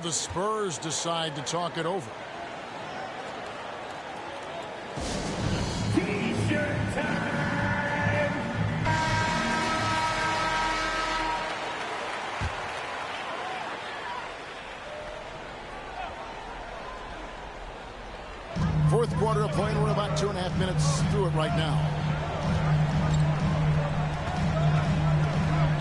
The Spurs decide to talk it over. T-shirt time! Fourth quarter of play, and we're about 2.5 minutes through it right now.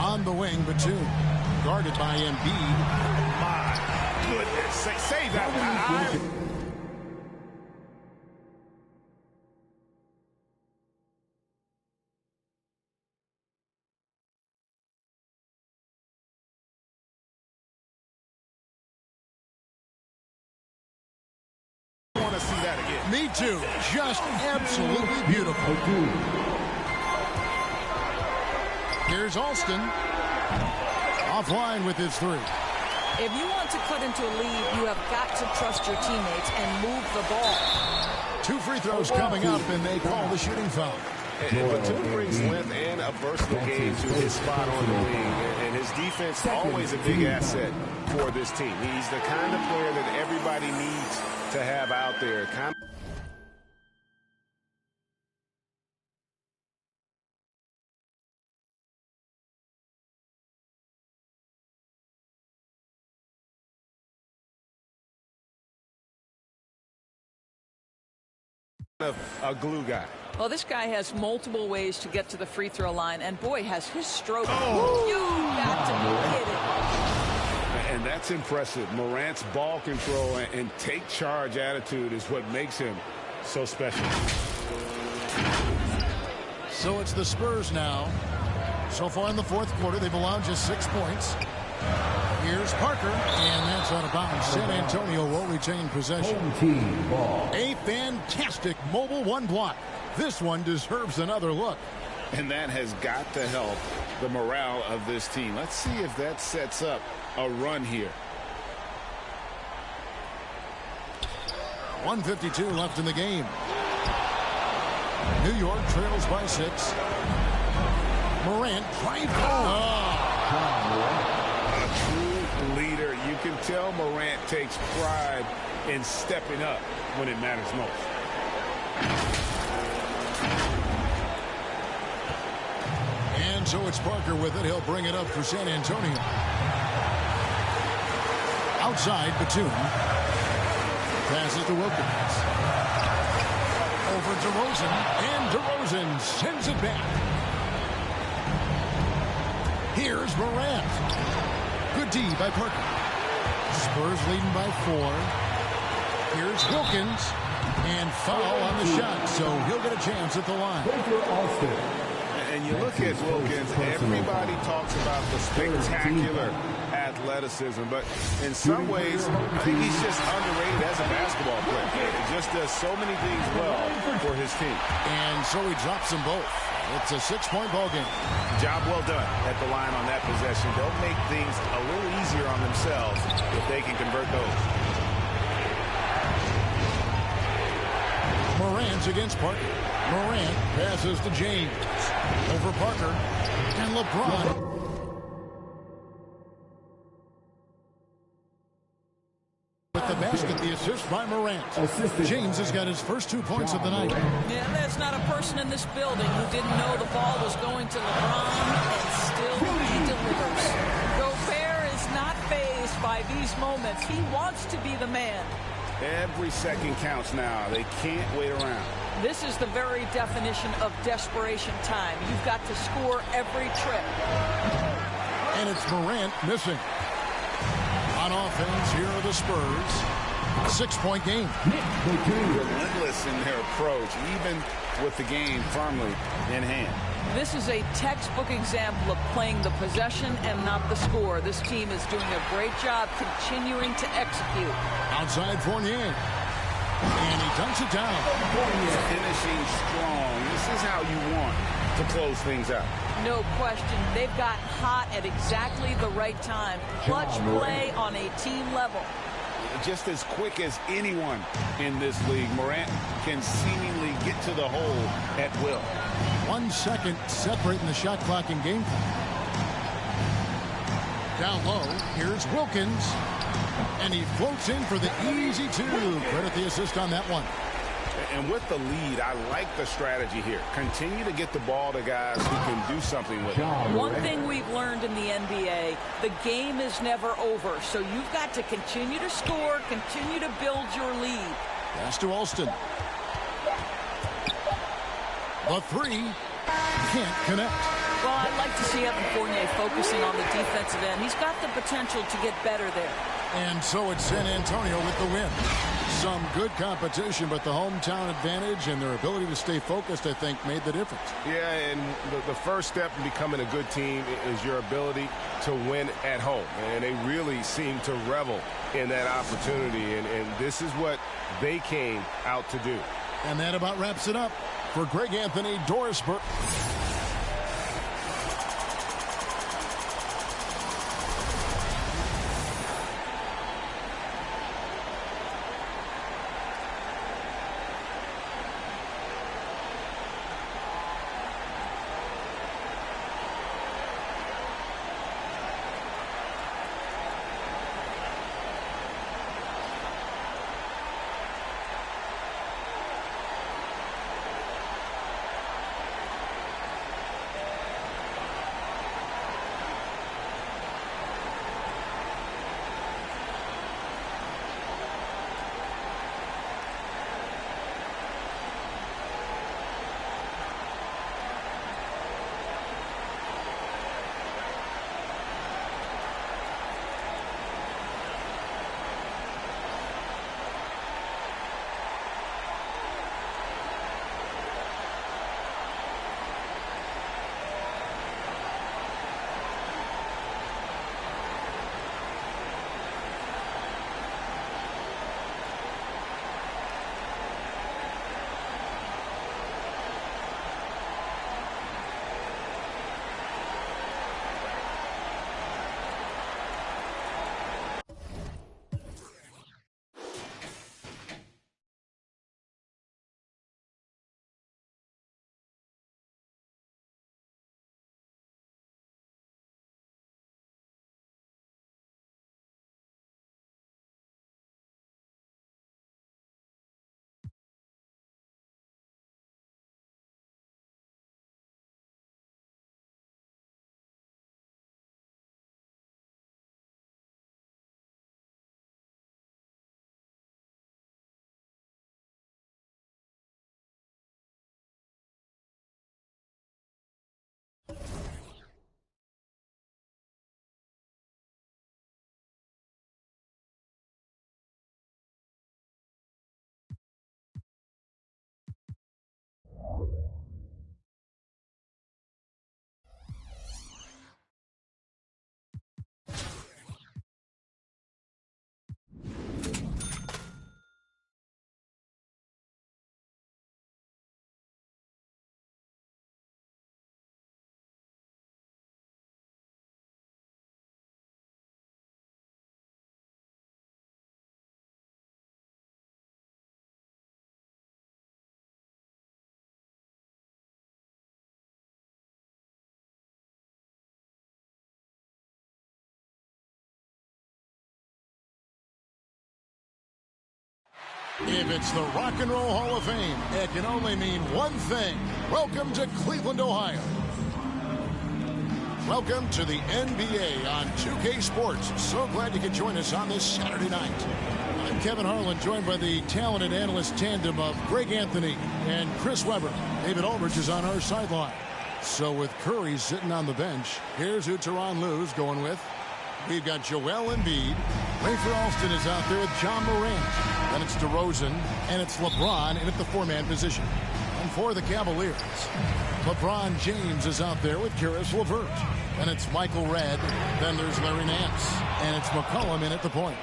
On the wing, Batum, guarded by Embiid. Goodness, save that. I want to see that again. Me too. Just absolutely beautiful. Here's Alston. Offline with his three. If you want to cut into a lead, you have got to trust your teammates and move the ball. 2 free throws coming up, and they call the shooting foul. And Batum brings length and a versatile game to his spot on the wing. And his defense always a big asset for this team. He's the kind of player that everybody needs to have out there. A glue guy. Well, this guy has multiple ways to get to the free throw line, and boy, has his stroke. Oh. You got to be kidding. And that's impressive. Morant's ball control and take charge attitude is what makes him so special. So it's the Spurs now. So far in the fourth quarter, they've allowed just 6 points. Here's Parker, and that's out of bounds. San Antonio will retain possession. A fantastic mobile one block. This one deserves another look. And that has got to help the morale of this team. Let's see if that sets up a run here. 1:52 left in the game. New York trails by 6. Morant drives. A true leader. You can tell Morant takes pride in stepping up when it matters most. And so it's Parker with it. He'll bring it up for San Antonio. Outside, Batum. Passes to Wilkins. Over to DeRozan. And DeRozan sends it back. Here's Morant. Good D by Parker. Spurs leading by 4. Here's Wilkins. And foul on the shot, so he'll get a chance at the line. And you look at Wilkins, everybody talks about the spectacular athleticism, but in some ways, I think he's just underrated as a basketball player. He just does so many things well for his team. And so he drops them both. It's a 6-point ball game. Job well done at the line on that possession. They'll make things a little easier on themselves if they can convert those. Morant's against Parker. Morant passes to James. Over Parker. And LeBron. With the basket, the assist by Morant. James has got his first 2 points of the night. Yeah, there's not a person in this building who didn't know the ball was going to LeBron, and still he delivers. Gobert is not fazed by these moments. He wants to be the man. Every second counts now. They can't wait around. This is the very definition of desperation time. You've got to score every trip. And it's Morant missing. On offense, here are the Spurs. A 6-point game. Relentless in their approach, even with the game firmly in hand. This is a textbook example of playing the possession and not the score. This team is doing a great job continuing to execute. Outside Fournier. And he dunks it down. Finishing strong. This is how you want to close things out. No question. They've got hot at exactly the right time. Clutch play on a team level. Just as quick as anyone in this league, Morant can seemingly get to the hole at will. 1 second separating the shot clock and game clock. Down low, here's Wilkins. And he floats in for the easy two. Credit the assist on that one. And with the lead, I like the strategy here. Continue to get the ball to guys who can do something with it. One thing we've learned in the NBA, the game is never over. So you've got to continue to score, continue to build your lead. Pass to Alston. The three can't connect. Well, I'd like to see Evan Fournier focusing on the defensive end. He's got the potential to get better there. And so it's San Antonio with the win. Some good competition, but the hometown advantage and their ability to stay focused, I think, made the difference. Yeah, and the first step in becoming a good team is your ability to win at home. And they really seem to revel in that opportunity. And this is what they came out to do. And that about wraps it up for Greg Anthony, Doris Burke. If it's the Rock and Roll Hall of Fame, it can only mean one thing. Welcome to Cleveland, Ohio. Welcome to the NBA on 2K Sports. So glad you could join us on this Saturday night. I'm Kevin Harlan, joined by the talented analyst tandem of Greg Anthony and Chris Webber. David Aldridge is on our sideline. So with Curry sitting on the bench, here's who Tyronn Lue's going with. We've got Joel Embiid. Rafer Alston is out there with John Morant. Then it's DeRozan, and it's LeBron in at the four-man position. And for the Cavaliers, LeBron James is out there with Karis LeVert. And it's Michael Redd. Then there's Larry Nance. And it's McCollum in at the point.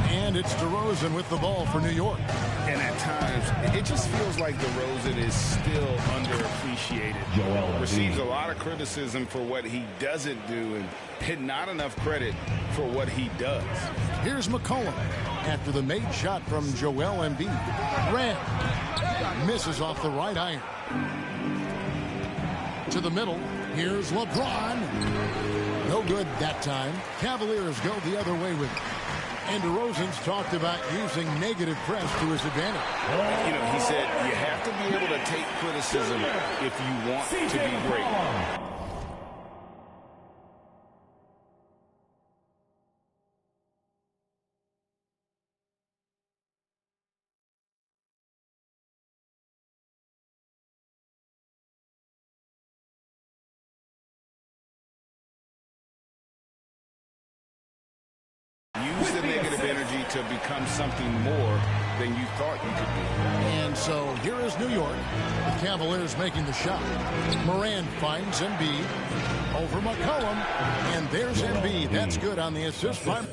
And it's DeRozan with the ball for New York. And at times, it just feels like DeRozan is still underappreciated. Joel receives a lot of criticism for what he doesn't do and not enough credit for what he does. Here's McCollum after the made shot from Joel Embiid. Redd misses off the right iron. To the middle. Here's LeBron. No good that time. Cavaliers go the other way with it. And DeRozan's talked about using negative press to his advantage. You know, he said you have to be able to take criticism if you want to be great. Use the negative energy to become something more than you thought you could be. And so here is New York. The Cavaliers making the shot. Morant finds Embiid over McCollum. And there's Embiid. That's good on the assist by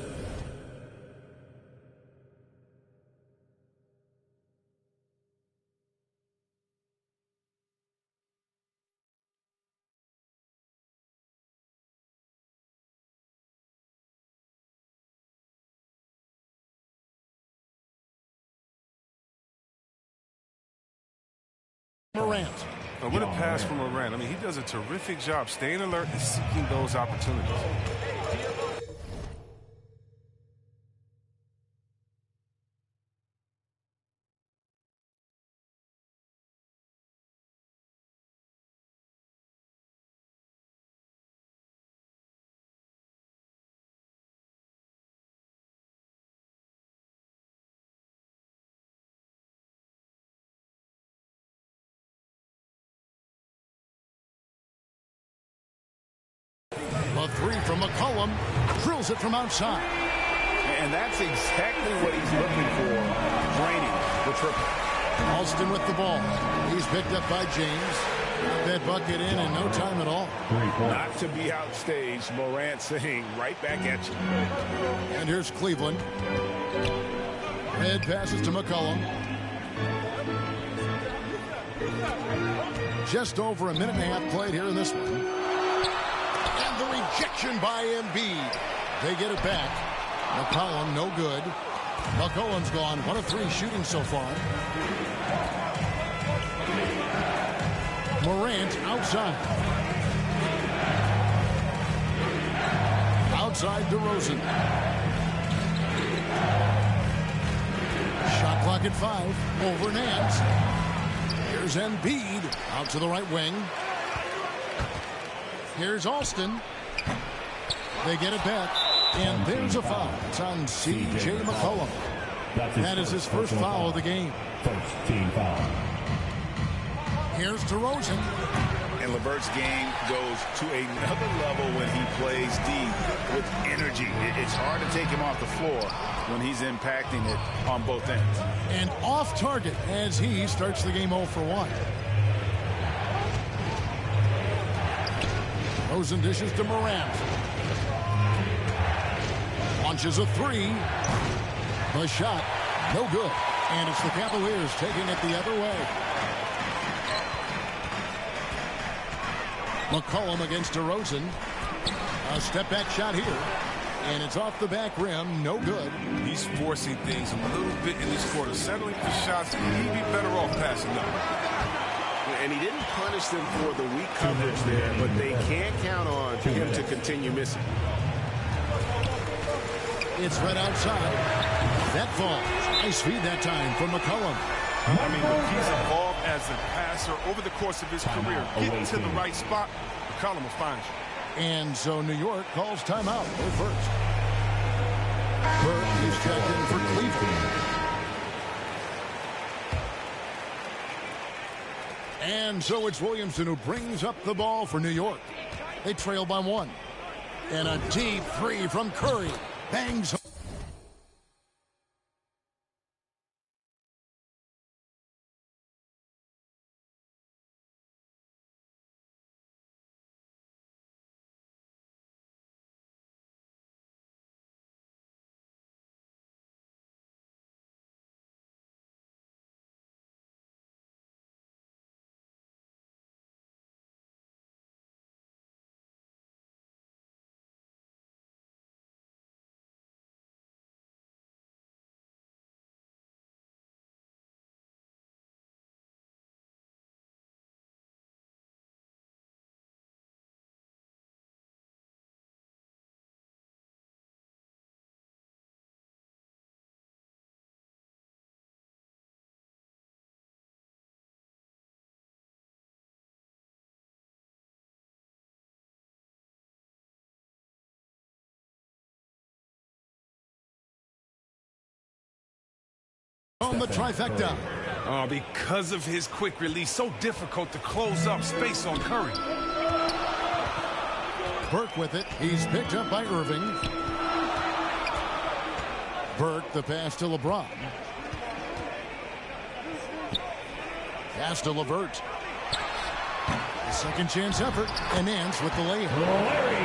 Morant. What a pass from Morant. I mean, he does a terrific job staying alert and seeking those opportunities. A three from McCollum. Drills it from outside. And that's exactly what he's looking for, draining the triple. Alston with the ball. He's picked up by James. That bucket in no time at all. Not to be outstaged, Morant saying right back at you. And here's Cleveland. Head passes to McCollum. Just over a minute and a half played here in this one. And the rejection by Embiid. They get it back. McCollum, no good. McCollum's gone 1 of 3 shooting so far. Morant outside. Outside DeRozan. Shot clock at 5. Over Nance. Here's Embiid out to the right wing. Here's Alston. They get it back. And there's a foul. It's on C.J. McCollum. That is his first foul of the game. First team foul. Here's DeRozan. And LeVert's game goes to another level when he plays deep with energy. It's hard to take him off the floor when he's impacting it on both ends. And off target as he starts the game 0 for 1. DeRozan dishes to Morant. Launches a 3. The shot, no good. And it's the Cavaliers taking it the other way. McCollum against DeRozan. A step-back shot here. And it's off the back rim, no good. He's forcing things a little bit in this quarter. Settling for shots, he'd be better off passing up. And he didn't punish them for the weak coverage there, but they can't count on him to continue missing. It's right outside. That falls. Nice feed that time from McCollum. I mean, look, he's evolved as a passer over the course of his career. Get to the right spot, McCollum will find you. And so New York calls timeout. Go first. Burke is checked in for Cleveland. And so it's Williamson who brings up the ball for New York. They trail by 1. And a deep 3 from Curry. Bangs On the trifecta. Because of his quick release, so difficult to close up space on Curry. Burke with it. He's picked up by Irving. Burke, the pass to LeBron. Pass to LeVert. Second chance effort, and Nance with the layup.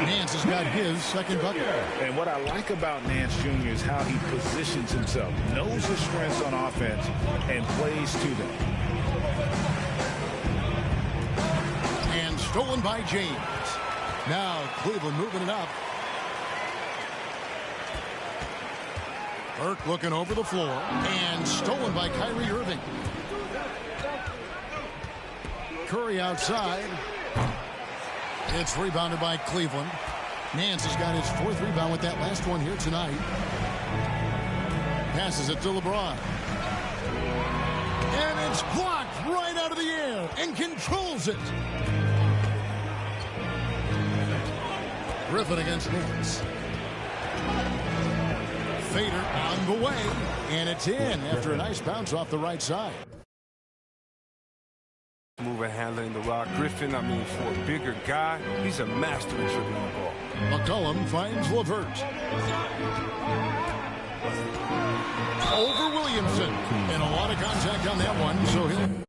Nance has got his second bucket. And what I like about Nance Jr. is how he positions himself, knows his strengths on offense, and plays to them. And stolen by James. Now Cleveland moving it up. Burke looking over the floor, and stolen by Kyrie Irving. Curry outside. It's rebounded by Cleveland. Nance has got his fourth rebound with that last one here tonight. Passes it to LeBron. And it's blocked right out of the air and controls it. Griffin against Nance. Fader on the way. And it's in after a nice bounce off the right side. Move and handling the rock. Griffin, for a bigger guy, he's a master at dribbling the ball. McCollum finds LeVert. Over Williamson. And a lot of contact on that one, so he'll...